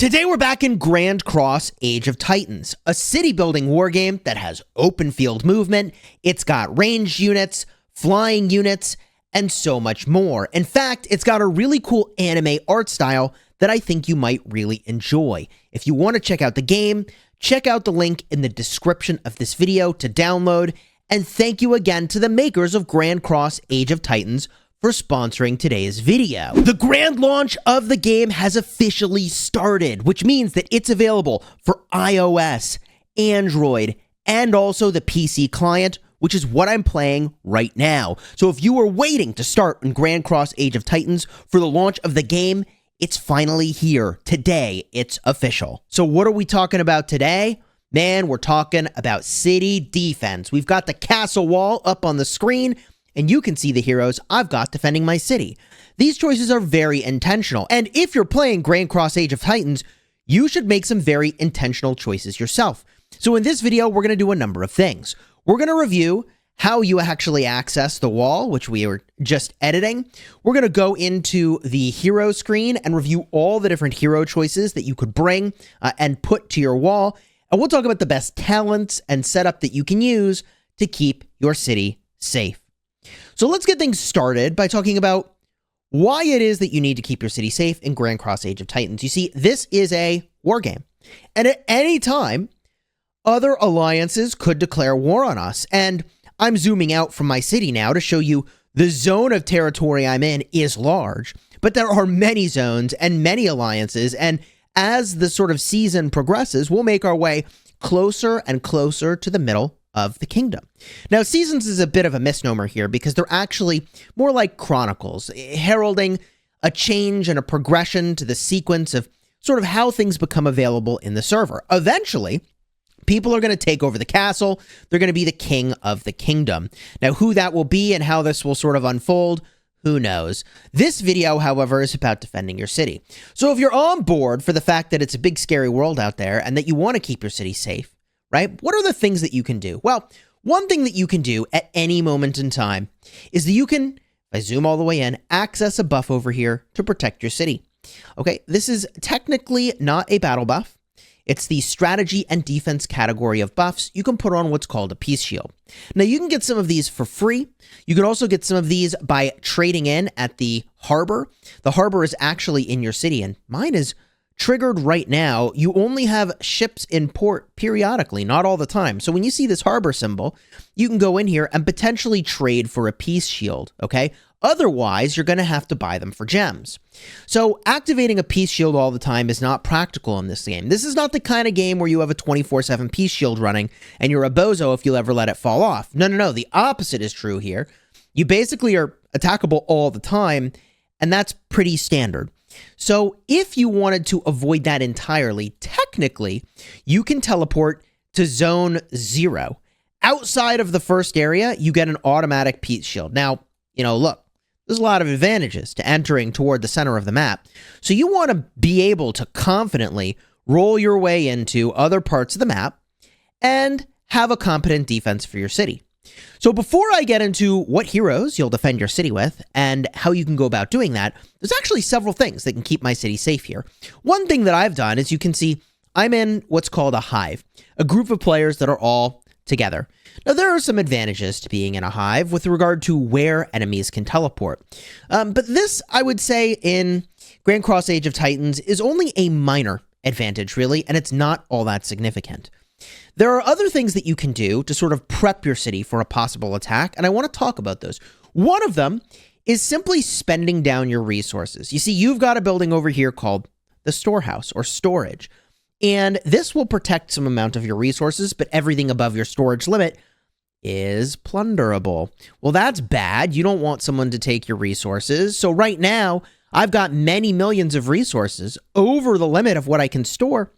Today we're back in Grand Cross Age of Titans, a city-building wargame that has open field movement, it's got ranged units, flying units, and so much more. In fact, it's got a really cool anime art style that I think you might really enjoy. If you want to check out the game, check out the link in the description of this video to download, and thank you again to the makers of Grand Cross Age of Titans for sponsoring today's video. The grand launch of the game has officially started, which means that it's available for iOS, Android, and also the PC client, which is what I'm playing right now. So if you were waiting to start in Grand Cross Age of Titans for the launch of the game, it's finally here. Today, it's official. So what are we talking about today? Man, we're talking about city defense. We've got the castle wall up on the screen, and you can see the heroes I've got defending my city. These choices are very intentional, and if you're playing Grand Cross Age of Titans, you should make some very intentional choices yourself. So in this video, we're going to do a number of things. We're going to review how you actually access the wall, which we were just editing. We're going to go into the hero screen and review all the different hero choices that you could bring and put to your wall. And we'll talk about the best talents and setup that you can use to keep your city safe. So let's get things started by talking about why it is that you need to keep your city safe in Grand Cross Age of Titans. You see, this is a war game, and at any time, other alliances could declare war on us. And I'm zooming out from my city now to show you the zone of territory I'm in is large, but there are many zones and many alliances. And as the sort of season progresses, we'll make our way closer and closer to the middle of the kingdom. Now, seasons is a bit of a misnomer here because they're actually more like chronicles, heralding a change and a progression to the sequence of sort of how things become available in the server. Eventually, people are going to take over the castle. They're going to be the king of the kingdom. Now, who that will be and how this will sort of unfold, who knows? This video, however, is about defending your city. So if you're on board for the fact that it's a big, scary world out there and that you want to keep your city safe, right? What are the things that you can do? Well, one thing that you can do at any moment in time is that you can, if I zoom all the way in, access a buff over here to protect your city. Okay, this is technically not a battle buff. It's the strategy and defense category of buffs. You can put on what's called a peace shield. Now, you can get some of these for free. You can also get some of these by trading in at the harbor. The harbor is actually in your city, and mine is triggered right now. You only have ships in port periodically, not all the time. So when you see this harbor symbol, you can go in here and potentially trade for a peace shield, okay? Otherwise, you're going to have to buy them for gems. So activating a peace shield all the time is not practical in this game. This is not the kind of game where you have a 24/7 peace shield running and you're a bozo if you'll ever let it fall off. No. The opposite is true here. You basically are attackable all the time, and that's pretty standard. So if you wanted to avoid that entirely, technically, you can teleport to zone 0. Outside of the first area, you get an automatic peace shield. Now, look, there's a lot of advantages to entering toward the center of the map. So you want to be able to confidently roll your way into other parts of the map and have a competent defense for your city. So before I get into what heroes you'll defend your city with and how you can go about doing that, there's actually several things that can keep my city safe here. One thing that I've done is you can see I'm in what's called a hive, a group of players that are all together. Now, there are some advantages to being in a hive with regard to where enemies can teleport. But this, I would say, in Grand Cross Age of Titans is only a minor advantage, really, and it's not all that significant. There are other things that you can do to sort of prep your city for a possible attack, and I want to talk about those. One of them is simply spending down your resources. You see, you've got a building over here called the storehouse or storage, and this will protect some amount of your resources, but everything above your storage limit is plunderable. Well, that's bad. You don't want someone to take your resources. So right now, I've got many millions of resources over the limit of what I can store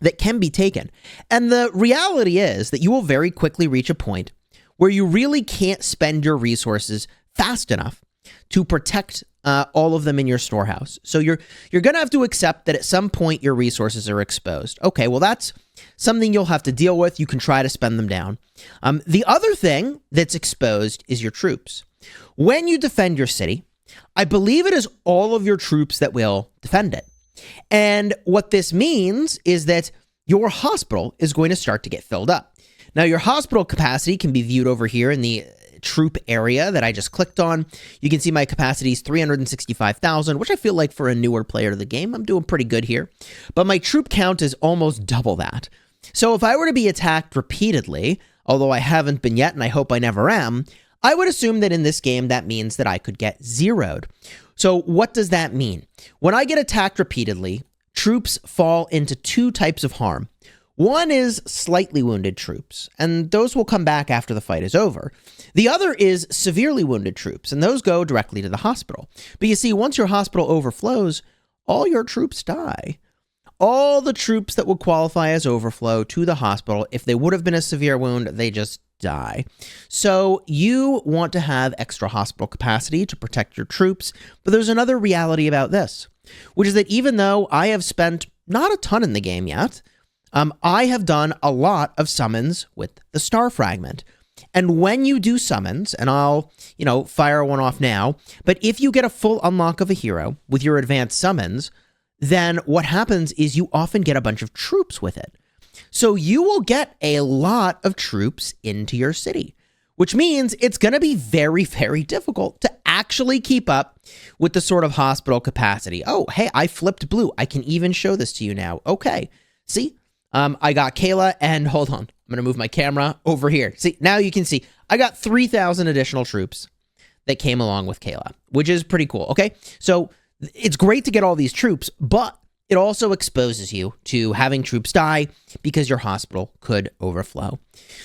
that can be taken. And the reality is that you will very quickly reach a point where you really can't spend your resources fast enough to protect all of them in your storehouse. So you're going to have to accept that at some point your resources are exposed. Okay, well, that's something you'll have to deal with. You can try to spend them down. The other thing that's exposed is your troops. When you defend your city, I believe it is all of your troops that will defend it. And what this means is that your hospital is going to start to get filled up. Now, your hospital capacity can be viewed over here in the troop area that I just clicked on. You can see my capacity is 365,000, which I feel like for a newer player to the game, I'm doing pretty good here. But my troop count is almost double that. So if I were to be attacked repeatedly, although I haven't been yet and I hope I never am, I would assume that in this game that means that I could get zeroed. So what does that mean? When I get attacked repeatedly, troops fall into two types of harm. One is slightly wounded troops, and those will come back after the fight is over. The other is severely wounded troops, and those go directly to the hospital. But you see, once your hospital overflows, all your troops die. All the troops that would qualify as overflow to the hospital, if they would have been a severe wound, they just die. So you want to have extra hospital capacity to protect your troops, but there's another reality about this, which is that even though I have spent not a ton in the game yet, I have done a lot of summons with the Star Fragment. And when you do summons, and I'll, fire one off now, but if you get a full unlock of a hero with your advanced summons, then what happens is you often get a bunch of troops with it. So you will get a lot of troops into your city, which means it's going to be very, very difficult to actually keep up with the sort of hospital capacity. Oh, hey, I flipped blue. I can even show this to you now. Okay, see? I got Kayla, and hold on. I'm going to move my camera over here. See, now you can see I got 3,000 additional troops that came along with Kayla, which is pretty cool. Okay, so it's great to get all these troops, but it also exposes you to having troops die because your hospital could overflow.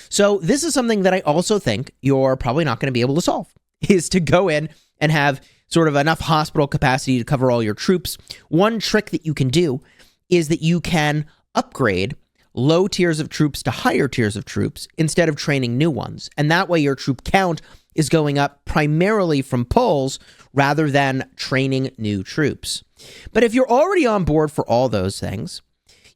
So this is something that I also think you're probably not going to be able to solve, is to go in and have sort of enough hospital capacity to cover all your troops. One trick that you can do is that you can upgrade low tiers of troops to higher tiers of troops instead of training new ones. And that way your troop count is going up primarily from pulls rather than training new troops. But if you're already on board for all those things,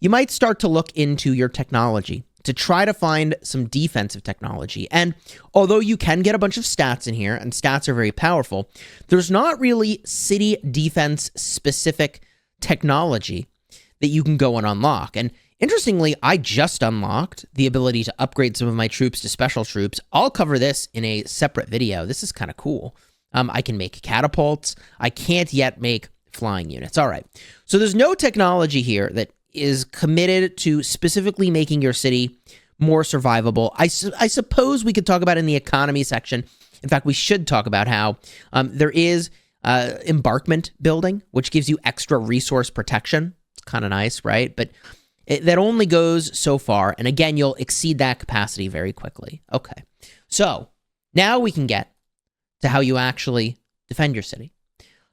you might start to look into your technology to try to find some defensive technology. And although you can get a bunch of stats in here, and stats are very powerful, there's not really city defense specific technology that you can go and unlock. And interestingly, I just unlocked the ability to upgrade some of my troops to special troops. I'll cover this in a separate video. This is kind of cool. I can make catapults. I can't yet make flying units. All right. So there's no technology here that is committed to specifically making your city more survivable. I suppose we could talk about in the economy section. In fact, we should talk about how there is embarkment building, which gives you extra resource protection. Kind of nice, right? But that only goes so far. And again, you'll exceed that capacity very quickly. Okay. So now we can get to how you actually defend your city.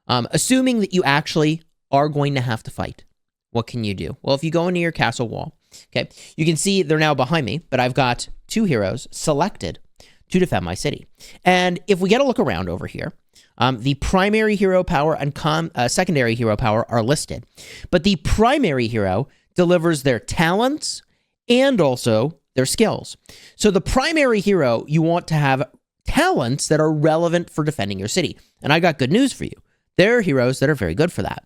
Assuming that you actually are going to have to fight, what can you do? Well, if you go into your castle wall, okay, you can see they're now behind me, but I've got two heroes selected to defend my city. And if we get a look around over here, the primary hero power and secondary hero power are listed, but the primary hero delivers their talents and also their skills. So the primary hero, you want to have talents that are relevant for defending your city. And I got good news for you. There are heroes that are very good for that.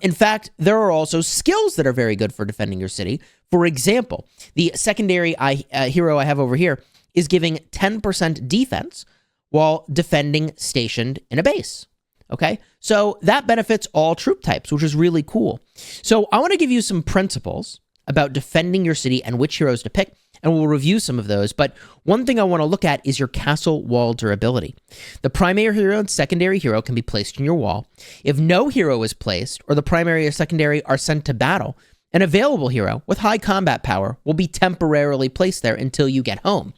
In fact, there are also skills that are very good for defending your city. For example, the secondary hero I have over here is giving 10% defense while defending stationed in a base. Okay, so that benefits all troop types, which is really cool. So I want to give you some principles about defending your city and which heroes to pick, and we'll review some of those. But one thing I want to look at is your castle wall durability. The primary hero and secondary hero can be placed in your wall. If no hero is placed, or the primary or secondary are sent to battle, an available hero with high combat power will be temporarily placed there until you get home.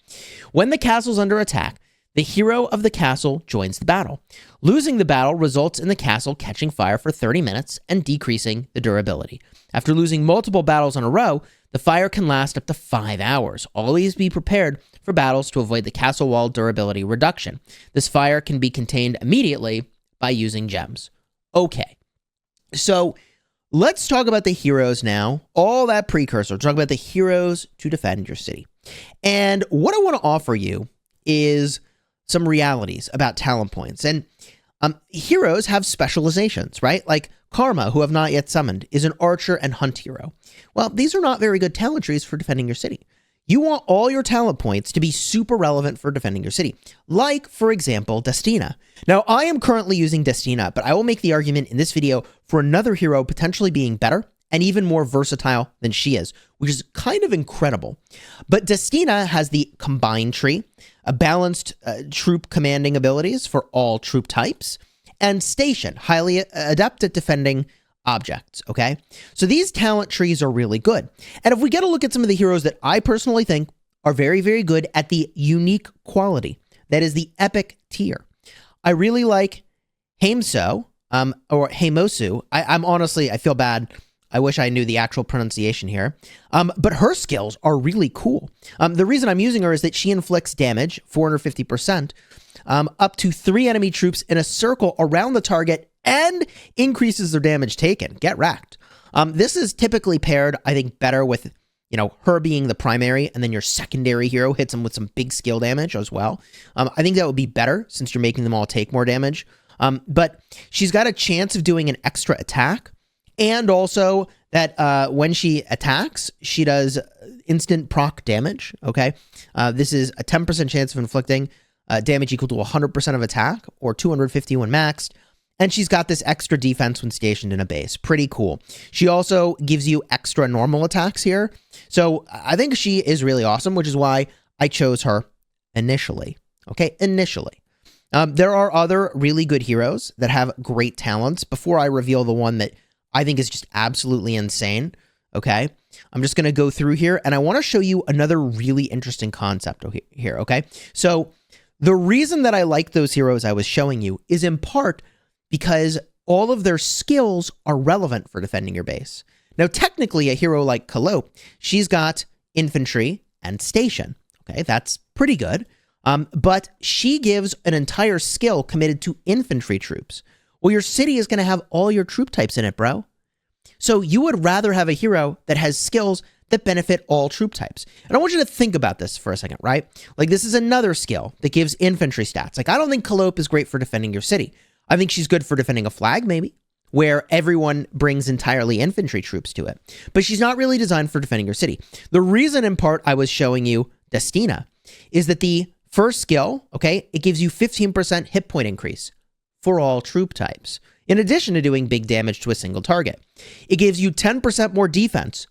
When the castle's under attack, the hero of the castle joins the battle. Losing the battle results in the castle catching fire for 30 minutes and decreasing the durability. After losing multiple battles in a row, the fire can last up to 5 hours. Always be prepared for battles to avoid the castle wall durability reduction. This fire can be contained immediately by using gems. Okay, so let's talk about the heroes now. All that precursor, talk about the heroes to defend your city. And what I want to offer you is some realities about talent points. And Heroes have specializations, right? Like Karma, who have not yet summoned, is an archer and hunt hero. Well, these are not very good talent trees for defending your city. You want all your talent points to be super relevant for defending your city. Like, for example, Destina. Now, I am currently using Destina, but I will make the argument in this video for another hero potentially being better and even more versatile than she is, which is kind of incredible. But Destina has the Combine tree, a balanced troop commanding abilities for all troop types, and Station, highly adept at defending objects, okay? So these talent trees are really good. And if we get a look at some of the heroes that I personally think are very, very good at the unique quality, that is the epic tier. I really like Hameso, or Hamosu. I'm honestly, I feel bad. I wish I knew the actual pronunciation here. But her skills are really cool. The reason I'm using her is that she inflicts damage, 450%, up to 3 enemy troops in a circle around the target and increases their damage taken. Get wrecked. This is typically paired, I think, better with, her being the primary, and then your secondary hero hits them with some big skill damage as well. I think that would be better since you're making them all take more damage. But she's got a chance of doing an extra attack, and also that when she attacks, she does instant proc damage, okay? This is a 10% chance of inflicting damage equal to 100% of attack, or 250 when maxed. And she's got this extra defense when stationed in a base. Pretty cool. She also gives you extra normal attacks here. So I think she is really awesome, which is why I chose her initially. Okay, initially. There are other really good heroes that have great talents. Before I reveal the one that I think is just absolutely insane, okay? I'm just going to go through here, and I want to show you another really interesting concept here, okay? So the reason that I like those heroes I was showing you is in part because all of their skills are relevant for defending your base. Now, technically, a hero like Calliope, she's got infantry and station. Okay, that's pretty good. But she gives an entire skill committed to infantry troops. Well, your city is going to have all your troop types in it, bro. So you would rather have a hero that has skills that benefit all troop types. And I want you to think about this for a second, right? Like, this is another skill that gives infantry stats. Like, I don't think Calliope is great for defending your city. I think she's good for defending a flag, maybe, where everyone brings entirely infantry troops to it. But she's not really designed for defending your city. The reason, in part, I was showing you Destina is that the first skill, okay, it gives you 15% hit point increase for all troop types, in addition to doing big damage to a single target. It gives you 10% more defense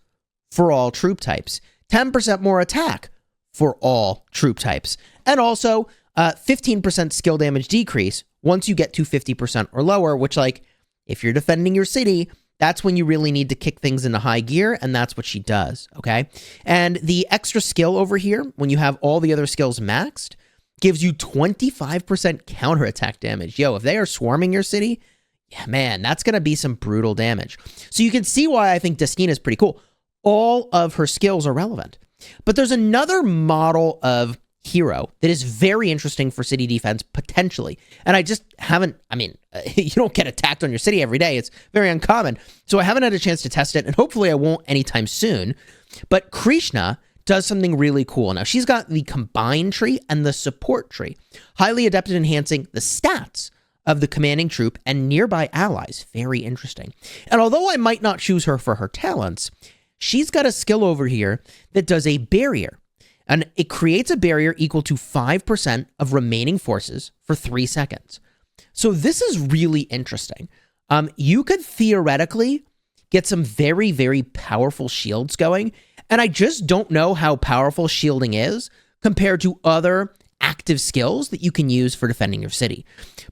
for all troop types, 10% more attack for all troop types, and also 15% skill damage decrease once you get to 50% or lower, which, like, if you're defending your city, that's when you really need to kick things into high gear, and that's what she does, okay? And the extra skill over here, when you have all the other skills maxed, gives you 25% counterattack damage. Yo, if they are swarming your city, yeah, man, that's going to be some brutal damage. So you can see why I think Destina is pretty cool. All of her skills are relevant. But there's another model of hero that is very interesting for city defense, potentially. And I just haven't, you don't get attacked on your city every day. It's very uncommon. So I haven't had a chance to test it, and hopefully I won't anytime soon. But Krishna does something really cool. Now, she's got the Combine tree and the Support tree, highly adept at enhancing the stats of the commanding troop and nearby allies. Very interesting. And although I might not choose her for her talents, she's got a skill over here that does a barrier. And it creates a barrier equal to 5% of remaining forces for 3 seconds. So this is really interesting. You could theoretically get some very, very powerful shields going. And I just don't know how powerful shielding is compared to other active skills that you can use for defending your city.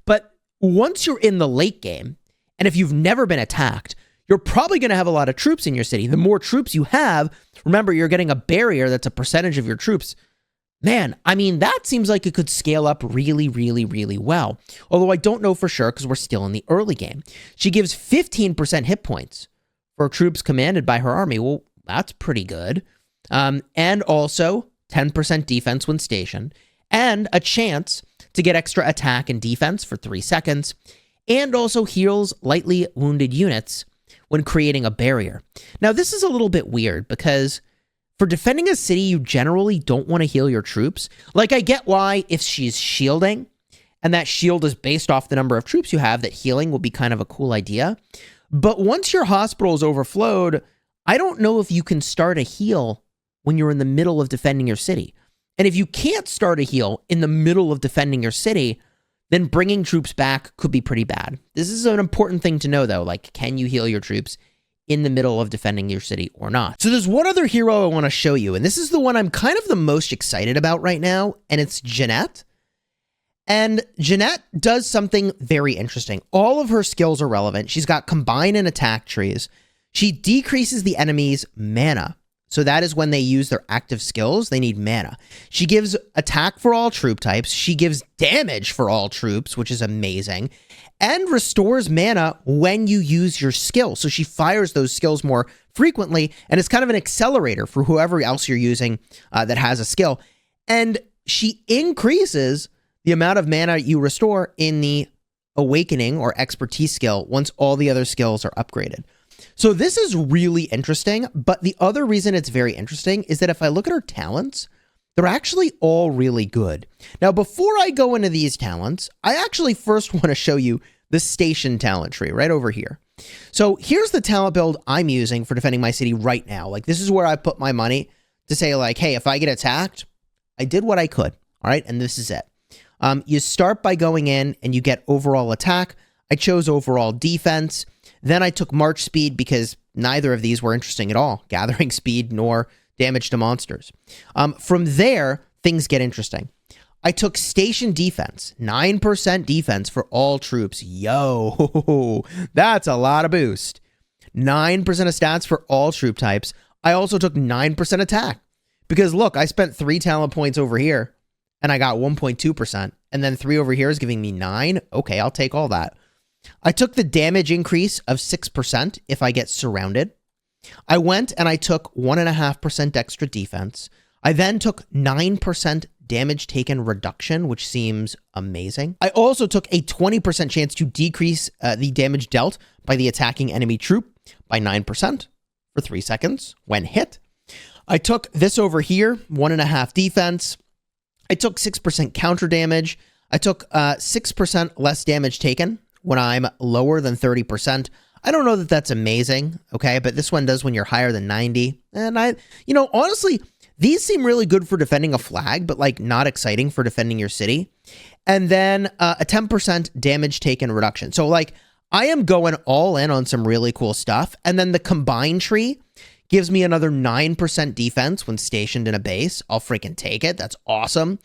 But once you're in the late game, and if you've never been attacked, you're probably going to have a lot of troops in your city. The more troops you have, remember, you're getting a barrier that's a percentage of your troops. Man, that seems like it could scale up really, really, really well. Although I don't know for sure because we're still in the early game. She gives 15% hit points for troops commanded by her army. Well, that's pretty good. And also 10% defense when stationed, and a chance to get extra attack and defense for 3 seconds, and also heals lightly wounded units when creating a barrier. Now, this is a little bit weird because for defending a city, you generally don't want to heal your troops. Like, I get why if she's shielding and that shield is based off the number of troops you have, that healing will be kind of a cool idea. But once your hospital is overflowed, I don't know if you can start a heal when you're in the middle of defending your city. And if you can't start a heal in the middle of defending your city, then bringing troops back could be pretty bad. This is an important thing to know, though. Like, can you heal your troops in the middle of defending your city or not? So there's one other hero I want to show you, and this is the one I'm kind of the most excited about right now, and it's Jeanette. And Jeanette does something very interesting. All of her skills are relevant. She's got combine and attack trees. She decreases the enemy's mana. So that is when they use their active skills, they need mana. She gives attack for all troop types. She gives damage for all troops, which is amazing, and restores mana when you use your skill. So she fires those skills more frequently, and it's kind of an accelerator for whoever else you're using that has a skill. And she increases the amount of mana you restore in the awakening or expertise skill once all the other skills are upgraded. So this is really interesting, but the other reason it's very interesting is that if I look at her talents, they're actually all really good. Now, before I go into these talents, I actually first want to show you the station talent tree right over here. So here's the talent build I'm using for defending my city right now. Like, this is where I put my money to say, like, hey, if I get attacked, I did what I could. All right. And this is it. You start by going in and you get overall attack. I chose overall defense. Then I took march speed because neither of these were interesting at all. Gathering speed nor damage to monsters. From there, things get interesting. I took station defense, 9% defense for all troops. Yo, that's a lot of boost. 9% of stats for all troop types. I also took 9% attack because look, I spent 3 talent points over here and I got 1.2%. And then 3 over here is giving me 9. Okay, I'll take all that. I took the damage increase of 6% if I get surrounded. I went and I took 1.5% extra defense. I then took 9% damage taken reduction, which seems amazing. I also took a 20% chance to decrease the damage dealt by the attacking enemy troop by 9% for 3 seconds when hit. I took this over here, 1.5 defense. I took 6% counter damage. I took 6% less damage taken when I'm lower than 30%. I don't know that that's amazing, okay? But this one does when you're higher than 90. And honestly, these seem really good for defending a flag, but like not exciting for defending your city. And then a 10% damage taken reduction. So like I am going all in on some really cool stuff. And then the combine tree gives me another 9% defense when stationed in a base. I'll freaking take it. That's awesome.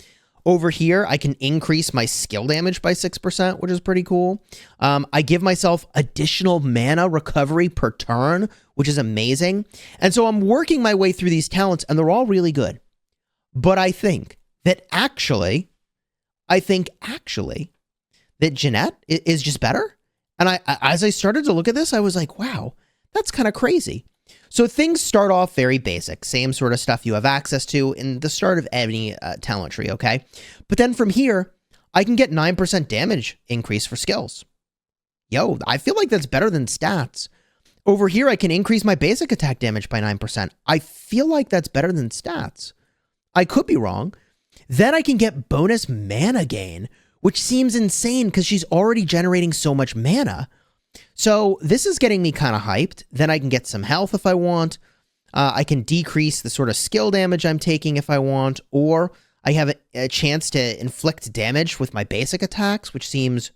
Over here, I can increase my skill damage by 6%, which is pretty cool. I give myself additional mana recovery per turn, which is amazing. And so I'm working my way through these talents, and they're all really good. But I think actually, that Jeanette is just better. And as I started to look at this, I was like, wow, that's kind of crazy. So things start off very basic, same sort of stuff you have access to in the start of any talent tree, okay? But then from here, I can get 9% damage increase for skills. Yo, I feel like that's better than stats. Over here, I can increase my basic attack damage by 9%. I feel like that's better than stats. I could be wrong. Then I can get bonus mana gain, which seems insane because she's already generating so much mana. So this is getting me kind of hyped. Then I can get some health if I want. I can decrease the sort of skill damage I'm taking if I want, or I have a chance to inflict damage with my basic attacks, which seems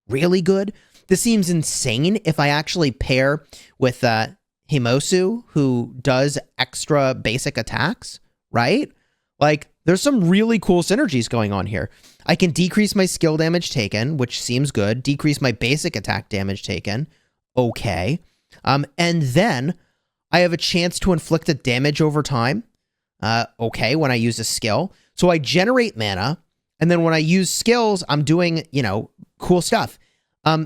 really good. This seems insane if I actually pair with Himosu, who does extra basic attacks, right? Like, there's some really cool synergies going on here. I can decrease my skill damage taken, which seems good. Decrease my basic attack damage taken. Okay. And then I have a chance to inflict a damage over time. Okay, when I use a skill. So I generate mana, and then when I use skills, I'm doing, cool stuff.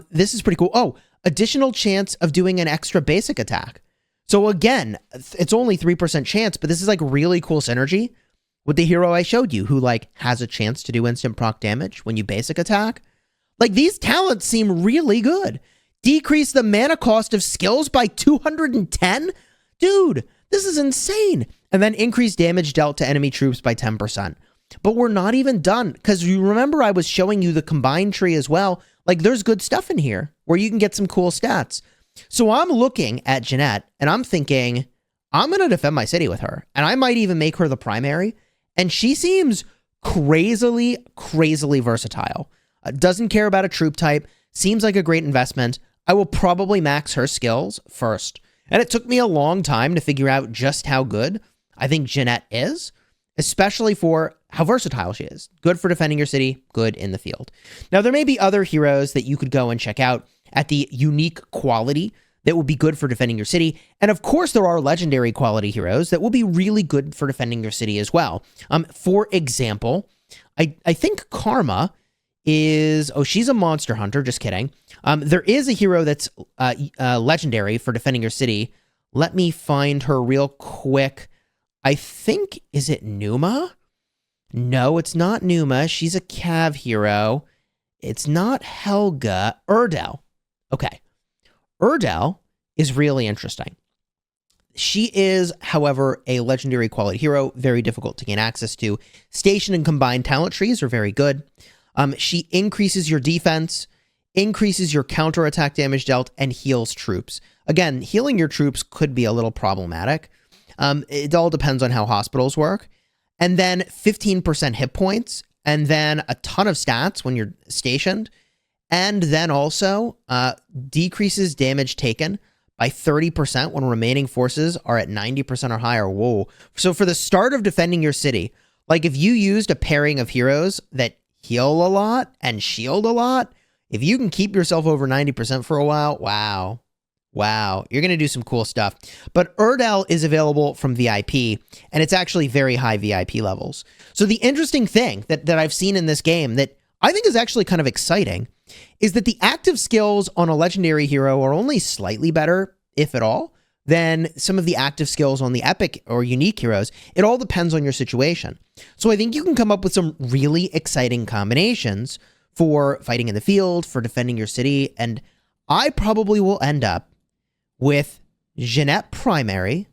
This is pretty cool. Oh, additional chance of doing an extra basic attack. So again, it's only 3% chance, but this is like really cool synergy with the hero I showed you, who like has a chance to do instant proc damage when you basic attack. Like, these talents seem really good. Decrease the mana cost of skills by 210? Dude, this is insane. And then increase damage dealt to enemy troops by 10%. But we're not even done, because you remember I was showing you the combined tree as well. Like, there's good stuff in here where you can get some cool stats. So I'm looking at Jeanette and I'm thinking, I'm going to defend my city with her. And I might even make her the primary. And she seems crazily versatile. Doesn't care about a troop type. Seems like a great investment. I will probably max her skills first. And it took me a long time to figure out just how good I think Jeanette is, especially for how versatile she is. Good for defending your city, good in the field. Now, there may be other heroes that you could go and check out at the unique quality that will be good for defending your city. And of course, there are legendary quality heroes that will be really good for defending your city as well. For example, I think Karma is, oh, she's a monster hunter, just kidding. There is a hero that's legendary for defending your city. Let me find her real quick. I think, is it Numa? No, it's not Numa. She's a Cav hero. It's not Helga. Urdel. Okay. Urdel is really interesting. She is, however, a legendary quality hero, very difficult to gain access to. Station and combined talent trees are very good. She increases your defense, increases your counterattack damage dealt, and heals troops. Again, healing your troops could be a little problematic. It all depends on how hospitals work. And then 15% hit points, and then a ton of stats when you're stationed. And then also decreases damage taken by 30% when remaining forces are at 90% or higher. Whoa. So for the start of defending your city, like if you used a pairing of heroes that heal a lot and shield a lot, if you can keep yourself over 90% for a while, wow, you're going to do some cool stuff. But Urdel is available from VIP, and it's actually very high VIP levels. So the interesting thing that I've seen in this game that I think is actually kind of exciting is that the active skills on a legendary hero are only slightly better, if at all, than some of the active skills on the epic or unique heroes. It all depends on your situation. So I think you can come up with some really exciting combinations for fighting in the field, for defending your city, and I probably will end up with Jeanette primary,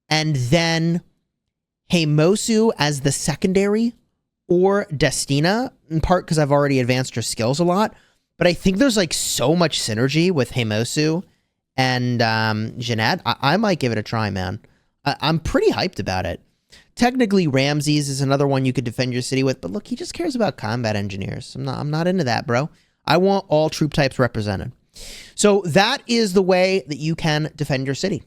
and then Heimosu as the secondary, or Destina, in part because I've already advanced her skills a lot. But I think there's like so much synergy with Heimosu and Jeanette. I might give it a try, man. I'm pretty hyped about it. Technically, Ramses is another one you could defend your city with, but look, he just cares about combat engineers. I'm not into that, bro. I want all troop types represented. So that is the way that you can defend your city.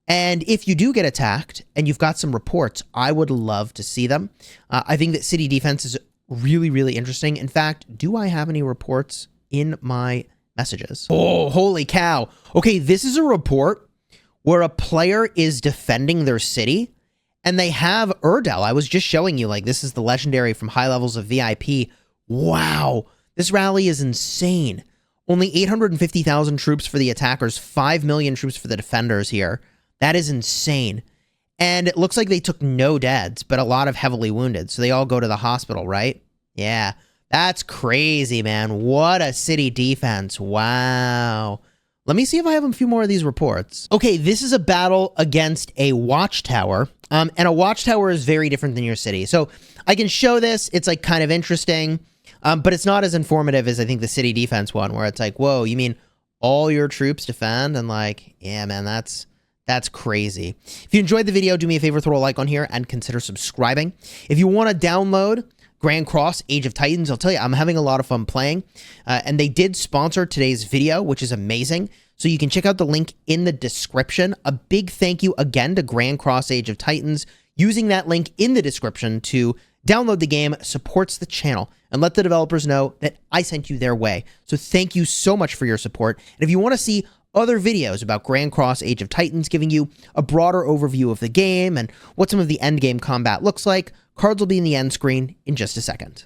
And if you do get attacked and you've got some reports, I would love to see them. I think that city defense is really, really interesting. In fact, do I have any reports in my messages? Oh, holy cow. Okay, this is a report where a player is defending their city and they have Urdel. I was just showing you, like, this is the legendary from high levels of VIP. Wow, this rally is insane. Only 850,000 troops for the attackers, 5 million troops for the defenders here. That is insane. And it looks like they took no deads, but a lot of heavily wounded. So they all go to the hospital, right? Yeah, that's crazy, man. What a city defense. Wow. Let me see if I have a few more of these reports. Okay, this is a battle against a watchtower. And a watchtower is very different than your city. So I can show this. It's like kind of interesting. But it's not as informative as I think the city defense one, where it's like, whoa, you mean all your troops defend? And like, yeah, man, that's crazy. If you enjoyed the video, do me a favor, throw a like on here and consider subscribing. If you want to download Grand Cross Age of Titans, I'll tell you, I'm having a lot of fun playing. And they did sponsor today's video, which is amazing. So you can check out the link in the description. A big thank you again to Grand Cross Age of Titans. Using that link in the description to download the game supports the channel and let the developers know that I sent you their way. So thank you so much for your support. And if you want to see other videos about Grand Cross Age of Titans, giving you a broader overview of the game and what some of the end game combat looks like, cards will be in the end screen in just a second.